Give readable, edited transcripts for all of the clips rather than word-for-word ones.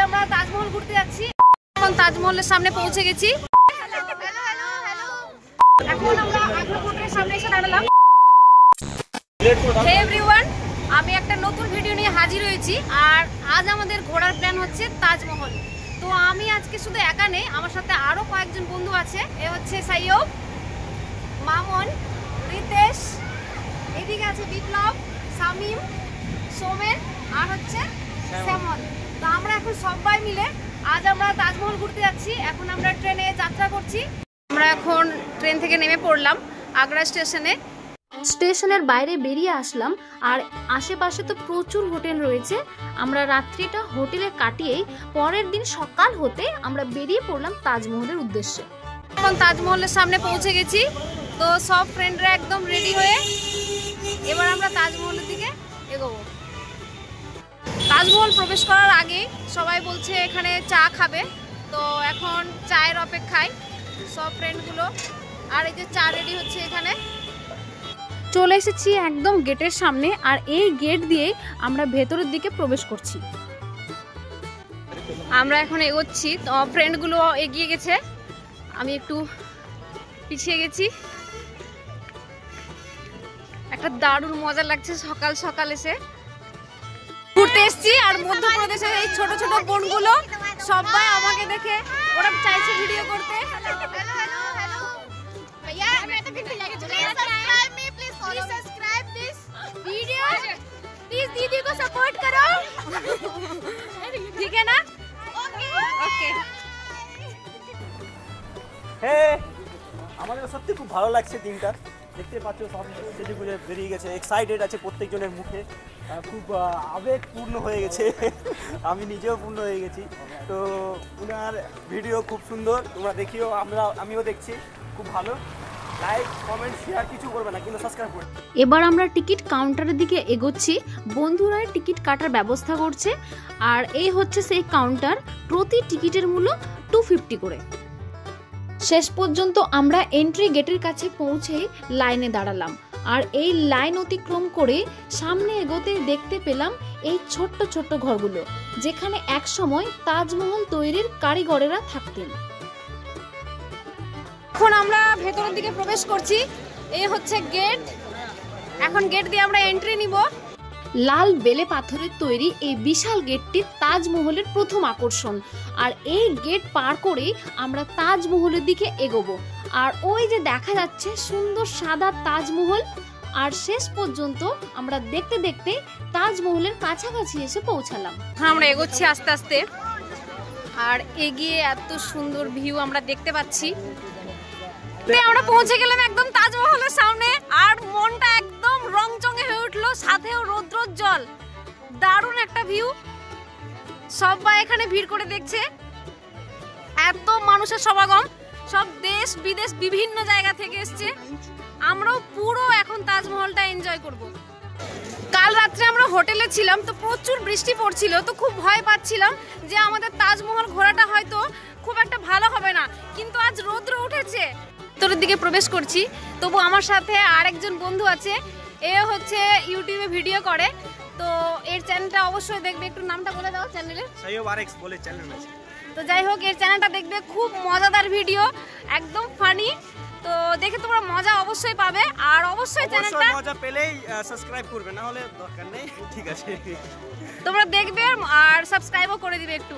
আমরা তাজমহল ঘুরতে যাচ্ছি। এখন তাজমহলের সামনে পৌঁছে গেছি। এখন আমরা আগ্রা ফোর্টের সামনে এসে দাঁড়ালাম। হে এভরিওয়ান, আমি একটা নতুন ভিডিও নিয়ে হাজির হয়েছি। আর আজ আমাদের ঘোরার প্ল্যান হচ্ছে তাজমহল। তো আমি আজকে শুধু একা নেই, আমার সাথে আরো কয়েকজন বন্ধু আছে। এ হচ্ছে সাইয়ব, মামুন, রিতেশ, এদিকে আছে বিপ্লব, শামিম, সোমেন আর হচ্ছে শ্যামল। তো আমরা এখন সবাই মিলে আজ আমরা তাজমহল ঘুরতে যাচ্ছি। এখন আমরা ট্রেনে যাত্রা করছি। আমরা এখন ট্রেন থেকে নেমে পড়লাম আগ্রা স্টেশনে। স্টেশনের বাইরে বেরিয়ে আসলাম, আর আশেপাশে তো প্রচুর হোটেল রয়েছে। আমরা রাত্রিটা হোটেলে কাটিয়েই পরের দিন সকাল হতে আমরা বেরিয়ে পড়লাম তাজমহলের উদ্দেশ্যে। এখন তাজমহলের সামনে পৌঁছে গেছি। তো সব ফ্রেন্ডরা একদম রেডি হয়ে এবার আমরা তাজমহলের দিকে এগোবো। তাজমহল প্রবেশ করার আগে সবাই বলছে এখানে চা খাবে। তো এখন চায়ের অপেক্ষায় সব ফ্রেন্ডগুলো। আর এই যে চা রেডি হচ্ছে এখানে। চলে এসেছি একদম গেটের সামনে, আর এই গেট দিয়ে আমরা ভেতরের দিকে প্রবেশ করছি। আমরা এখন এগোচ্ছি। তো ফ্রেন্ডগুলো এগিয়ে গেছে, আমি একটু পিছিয়ে গেছি। একটা দারুণ মজা লাগছে সকাল সকাল এসে ঘুরতে এসেছি। আর মধ্যপ্রদেশের এই ছোট ছোট বোনগুলো সবাই আমাকে দেখে ওরা চাইছে ভিডিও করতে। दीदी को सपोर्ट करो, ठीक है ना? ओके। আমাদের সত্যি খুব ভালো লাগছে দিনটা। দেখতে পাচ্ছ সব সেজে গুজে বেরিয়ে গেছে, এক্সাইটেড আছে প্রত্যেকজনের মুখে, খুব আবেগপূর্ণ হয়ে গেছে। আমি নিজেও পূর্ণ হয়ে গেছি। তো ওনার ভিডিও খুব সুন্দর, তোমরা দেখিও, আমিও দেখছি, খুব ভালো। লাইক কমেন্ট শেয়ার কিছু করবে না, কিন্তু সাবস্ক্রাইব করবে। এবার আমরা টিকিট কাউন্টারের দিকে এগোচ্ছি। বন্ধুরাই টিকিট কাটার ব্যবস্থা করছে। আর এই হচ্ছে সেই কাউন্টার, প্রতি টিকিটের মূল্য 250 করে। শেষ পর্যন্ত আমরা এন্ট্রি গেটের কাছে পৌঁছেই লাইনে দাঁড়ালাম। আর এই লাইন অতিক্রম করে সামনে এগোতে দেখতে পেলাম এই ছোট্ট ছোট্ট ঘরগুলো, যেখানে একসময় তাজমহল তৈরির কারিগরেরা থাকতেন। এখন আমরা ভেতরের দিকে প্রবেশ করছি। এই হচ্ছে গেট। এখন গেট দিয়ে আমরা এন্ট্রি নিব। লাল বেলে পাথরের তৈরি এই বিশাল গেটটি তাজমহলের প্রথম আকর্ষণ। আর এই গেট পার করে আমরা তাজমহলের দিকে এগোবো। আর ওই যে দেখা যাচ্ছে সুন্দর সাদা তাজমহল। আর শেষ পর্যন্ত আমরা দেখতে দেখতে তাজমহলের কাছাকাছি এসে পৌঁছালাম। আমরা এগোচ্ছি আস্তে আস্তে। আর এগিয়ে এত সুন্দর ভিউ আমরা দেখতে পাচ্ছি। আমরা পৌঁছে গেলাম একদম তাজমহলের সামনে। আর মনটা একদম রংচঙে হয়ে উঠলো, সাথেও রৌদ্রোজ্জ্বল দারুণ একটা ভিউ। সবাই এখানে ভিড় করে দেখছে, এত মানুষের সমাগম, সব দেশ বিদেশ বিভিন্ন জায়গা থেকে এসছে। আমরাও পুরো এখন তাজমহলটা এনজয় করব। কাল রাত্রে আমরা হোটেলে ছিলাম, তো প্রচুর বৃষ্টি পড়ছিল। তো খুব ভয় পাচ্ছিলাম যে আমাদের তাজমহল ঘোরাটা হয়তো খুব একটা ভালো হবে না, কিন্তু আজ রৌদ্র উঠেছে। ভিতরের দিকে প্রবেশ করছি। তবু আমার সাথে আরেকজন বন্ধু আছে, এ হচ্ছে ইউটিউবে ভিডিও করে। তো এর চ্যানেলটা অবশ্যই দেখবে। একটু নামটা বলে দাও চ্যানেলের। সাইয়ব আরএক্স বলে চ্যানেল আছে। তো যাই হোক, এর চ্যানেলটা দেখবে, খুব মজাদার ভিডিও, একদম ফানি। তো দেখে তোমরা মজা অবশ্যই পাবে। আর অবশ্যই চ্যানেলটা মজা পেলেই সাবস্ক্রাইব করবে, না হলে দরকার নেই, ঠিক আছে? তোমরা দেখবে আর সাবস্ক্রাইবও করে দিবে একটু।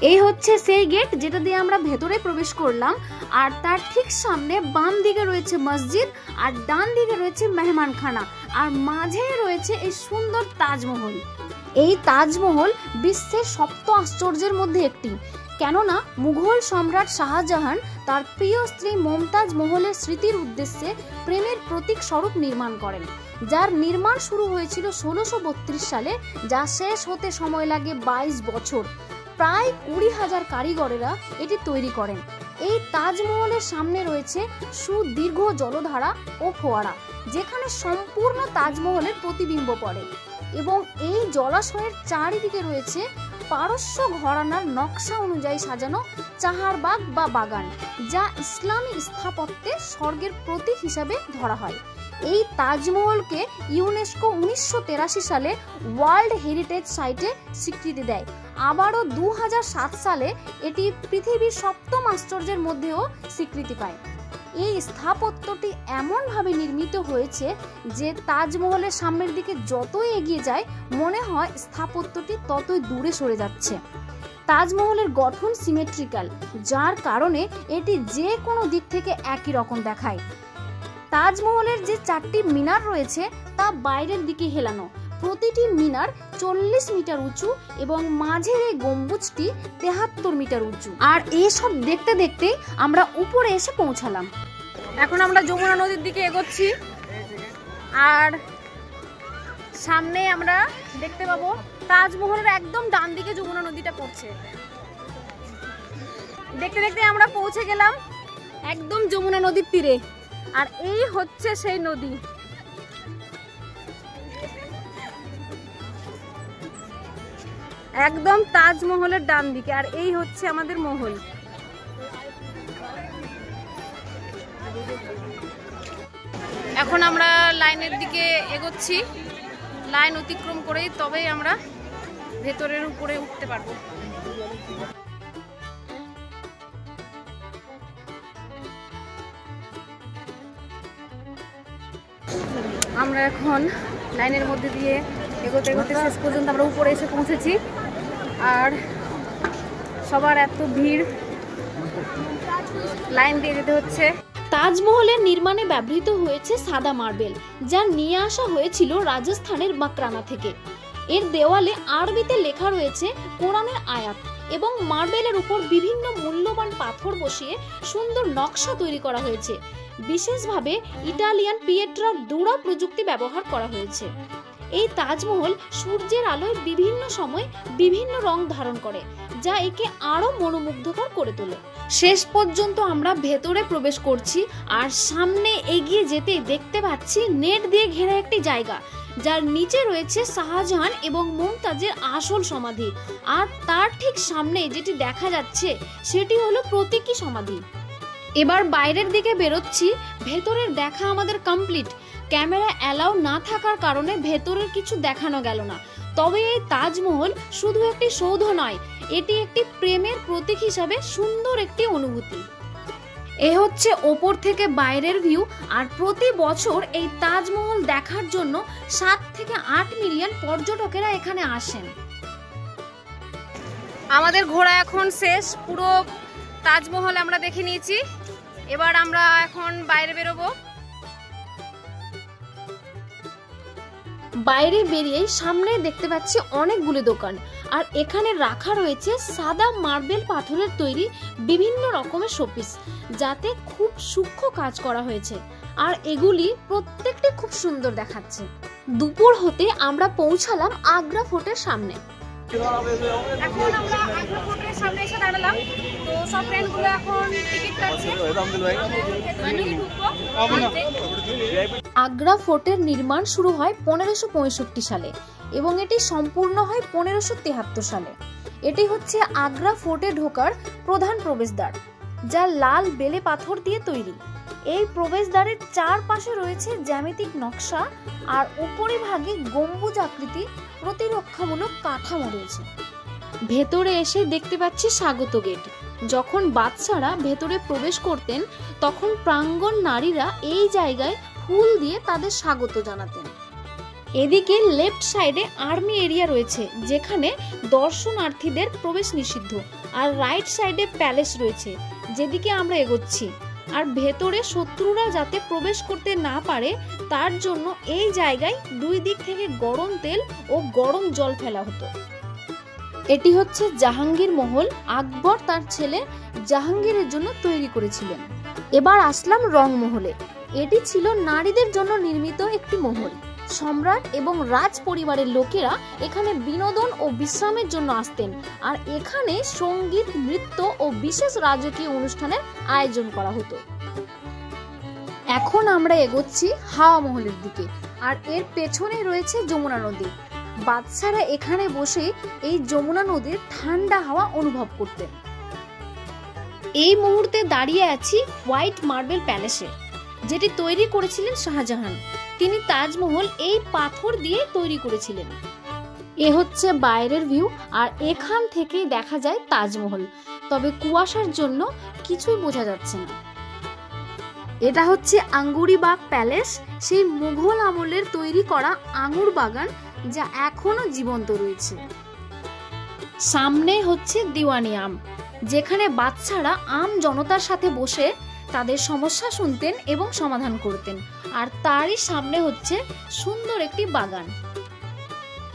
এই হচ্ছে সেই গেট যেটা দিয়ে আমরা ভেতরে প্রবেশ করলাম। আর তার ঠিক সামনে বাম দিকে রয়েছে মসজিদ, আর ডান দিকে রয়েছে মেহমানখানা, আর মাঝে রয়েছে এই সুন্দর তাজমহল। এই তাজমহল বিশ্বের সপ্ত আশ্চর্যের মধ্যে একটি। কেননা মুঘল সম্রাট শাহজাহান তার প্রিয় স্ত্রী মমতাজ মহলের স্মৃতির উদ্দেশ্যে প্রেমের প্রতীক স্বরূপ নির্মাণ করেন, যার নির্মাণ শুরু হয়েছিল 1632 সালে, যা শেষ হতে সময় লাগে 22 বছর। প্রায় 20,000 কারিগরেরা এটি তৈরি করেন। এই তাজমহলের সামনে রয়েছে সুদীর্ঘ জলধারা ও ফোয়ারা, যেখানে সম্পূর্ণ তাজমহলের প্রতিবিম্ব পড়ে। এবং এই জলাশয়ের চারিদিকে রয়েছে পারস্য ঘরানার নকশা অনুযায়ী সাজানো চাহারবাগ বা বাগান, যা ইসলামী স্থাপত্যে স্বর্গের প্রতীক হিসাবে ধরা হয়। এই তাজমহলকে ইউনেস্কো 1983 সালে ওয়ার্ল্ড হেরিটেজ সাইটে স্বীকৃতি দেয়। আবারও 2007 সালে এটি পৃথিবীর 7ম আশ্চর্যের মধ্যেও স্বীকৃতি পায়। এই স্থাপত্যটি এমনভাবে নির্মিত হয়েছে যে তাজমহলের সামনের দিকে যতই এগিয়ে যায় মনে হয় স্থাপত্যটি ততই দূরে সরে যাচ্ছে। তাজমহলের গঠন সিমেট্রিক্যাল, যার কারণে এটি যে কোনো দিক থেকে একই রকম দেখায়। তাজমহলের যে 4টি মিনার রয়েছে তা বাইরের দিকে হেলানো। প্রতিটি মিনার 40 মিটার উঁচু এবং মাঝের এই গম্বুজটি 73 মিটার উঁচু। আর এইসব দেখতে দেখতে আমরা উপরে এসে পৌঁছালাম। এখন আমরা যমুনা নদীর দিকে এগোচ্ছি, আর সামনে আমরা দেখতে পাবো তাজমহলের একদম ডান দিকে যমুনা নদীটা পড়ছে। দেখতে দেখতে আমরা পৌঁছে গেলাম একদম যমুনা নদীর তীরে, আর এই হচ্ছে সেই নদী। একদম তাজমহলের ডান দিকে, আর এই হচ্ছে আমাদের মহল। এখন আমরা লাইনের দিকে এগোচ্ছি, লাইন অতিক্রম করেই তবেই আমরা ভেতরের উপরে উঠতে পারবো। আমরা এখন লাইনের মধ্যে দিয়ে এগোতে এগোতে শেষ পর্যন্ত আমরা উপরে এসে পৌঁছেছি, আর সবার এত ভিড়, লাইন দিয়ে যেতে হচ্ছে। তাজমহলের নির্মাণে ব্যবহৃত হয়েছে সাদা মার্বেল, যা নিয়ে আসা হয়েছিল রাজস্থানের মাকরানা থেকে। এর দেওয়ালে আরবিতে লেখা রয়েছে কোরআনের আয়াত, এবং মার্বেলের উপর বিভিন্ন মূল্যবান পাথর বসিয়ে সুন্দর নকশা তৈরি করা হয়েছে। বিশেষভাবে ইটালিয়ান পিয়েট্রার দূরা প্রযুক্তি ব্যবহার করা হয়েছে। এই তাজমহল সূর্যের আলোয় বিভিন্ন সময় বিভিন্ন রং ধারণ করে, যা একে আরো মনোমুগ্ধকর করে তোলে। শেষ পর্যন্ত আমরা ভেতরে প্রবেশ করছি, আর সামনে এগিয়ে যেতে দেখতে পাচ্ছি নেট দিয়ে ঘেরা একটি জায়গা, যার নিচে রয়েছে শাহজাহান এবং মুমতাজের আসল সমাধি, আর তার ঠিক সামনে যেটি দেখা যাচ্ছে সেটি হলো প্রতীকী সমাধি। এবার বাইরের দিকে বেরোচ্ছি, ভেতরের দেখা আমাদের কমপ্লিট। ক্যামেরা অ্যালাউ না থাকার কারণে ভেতরের কিছু দেখানো গেল না। তবে এই তাজমহল শুধু একটি সৌধ নয়, এটি একটি প্রেমের প্রতীক হিসাবে সুন্দর একটি অনুভূতি। এ হচ্ছে ওপর থেকে বাইরের ভিউ, আর প্রতি বছর এই তাজমহল দেখার জন্য 7 থেকে 8 মিলিয়ন পর্যটকেরা এখানে আসেন। আমাদের ঘোরা এখন শেষ, পুরো তাজমহল আমরা দেখে নিয়েছি। এবার আমরা এখন বাইরে বেরোবো। বাইরে বেরিয়ে সামনে দেখতে পাচ্ছি অনেকগুলো দোকান, আর এখানে রাখা রয়েছে সাদা মার্বেল পাথরের তৈরি বিভিন্ন রকমের শোপিস, যাতে খুব সূক্ষ্ম কাজ করা হয়েছে, আর এগুলি প্রত্যেকটি খুব সুন্দর দেখাচ্ছে। দুপুর হতে আমরা পৌঁছালাম আগ্রা ফোর্টের সামনে। এখন আমরা আগ্রা ফোর্টের সামনে এসে দাঁড়ালাম, তো সব ফ্রেন্ডগুলো এখন টিকিট কাটছে। আগ্রা ফোর্টের নির্মাণ শুরু হয় 1565 সালে এবং এটি সম্পূর্ণ হয় 1573 সালে। এটি হচ্ছে আগ্রা ফোর্টে ঢোকার প্রধান প্রবেশদ্বার, যা লাল বেলে পাথর দিয়ে তৈরি। এই প্রবেশদ্বারের চারপাশে রয়েছে জ্যামিতিক নকশা, আর উপরিভাগে গম্বুজ আকৃতি প্রতিরক্ষামূলক কাঠামো রয়েছে। ভেতরে এসে দেখতে পাচ্ছি স্বাগত গেট। যখন বাদশারা ভেতরে প্রবেশ করতেন, তখন প্রাঙ্গণ নারীরা এই জায়গায় ফুল দিয়ে তাদের স্বাগত জানাতেন। এদিকে লেফট সাইডে আর্মি এরিয়া রয়েছে, যেখানে দর্শনার্থীদের প্রবেশ নিষিদ্ধ, আর রাইট সাইডে প্যালেস রয়েছে, যেদিকে আমরা এগোচ্ছি। আর ভেতরে শত্রুরা যাতে প্রবেশ করতে না পারে তার জন্য এই জায়গায় 2 দিক থেকে গরম তেল ও গরম জল ফেলা হতো। এটি হচ্ছে জাহাঙ্গীর মহল, আকবর তার ছেলে জাহাঙ্গীরের জন্য তৈরি করেছিলেন। এবার আসলাম রং মহলে। এটি ছিল নারীদের জন্য নির্মিত একটি মহল। সম্রাট এবং রাজ পরিবারের লোকেরা এখানে বিনোদন ও বিশ্রামের জন্য আসতেন, আর এখানে সঙ্গীত, নৃত্য ও বিশেষ রাজকীয় অনুষ্ঠানের আয়োজন করা হতো। এখন আমরা এগোচ্ছি হাওয়া মহলের দিকে, আর এর পেছনে রয়েছে যমুনা নদী। বাদশারা এখানে বসে এই যমুনা নদীর ঠান্ডা হাওয়া অনুভব করতেন। এই মুহূর্তে দাঁড়িয়ে আছি হোয়াইট মার্বেল প্যালেসে। যেটি তৈরি করেছিলেন শাহজাহান। তিনি তাজমহল এই পাথর দিয়ে তৈরি করেছিলেন। এ হচ্ছে বাইরের ভিউ, আর এখান থেকেই দেখা যায় তাজমহল, তবে কুয়াশার জন্য কিছুই বোঝা যাচ্ছে না। এটা হচ্ছে আঙ্গুরিবাগ প্যালেস, সেই মুঘল আমলের তৈরি করা আঙুর বাগান যা এখনো জীবন্ত রয়েছে। সামনে হচ্ছে দিওয়ানি আম, যেখানে বাচ্চারা আম জনতার সাথে বসে তাদের সমস্যা শুনতেন এবং সমাধান করতেন। আর তারই সামনে হচ্ছে সুন্দর একটি বাগান।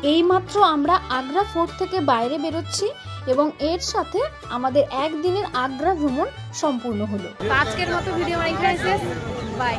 এইমাত্র আমরা আগ্রা ফোর্ট থেকে বাইরে বেরোচ্ছি এবং এর সাথে আমাদের একদিনের আগ্রা ভ্রমণ সম্পূর্ণ হলো। আজকের মতো ভিডিও এখানে শেষ। বাই।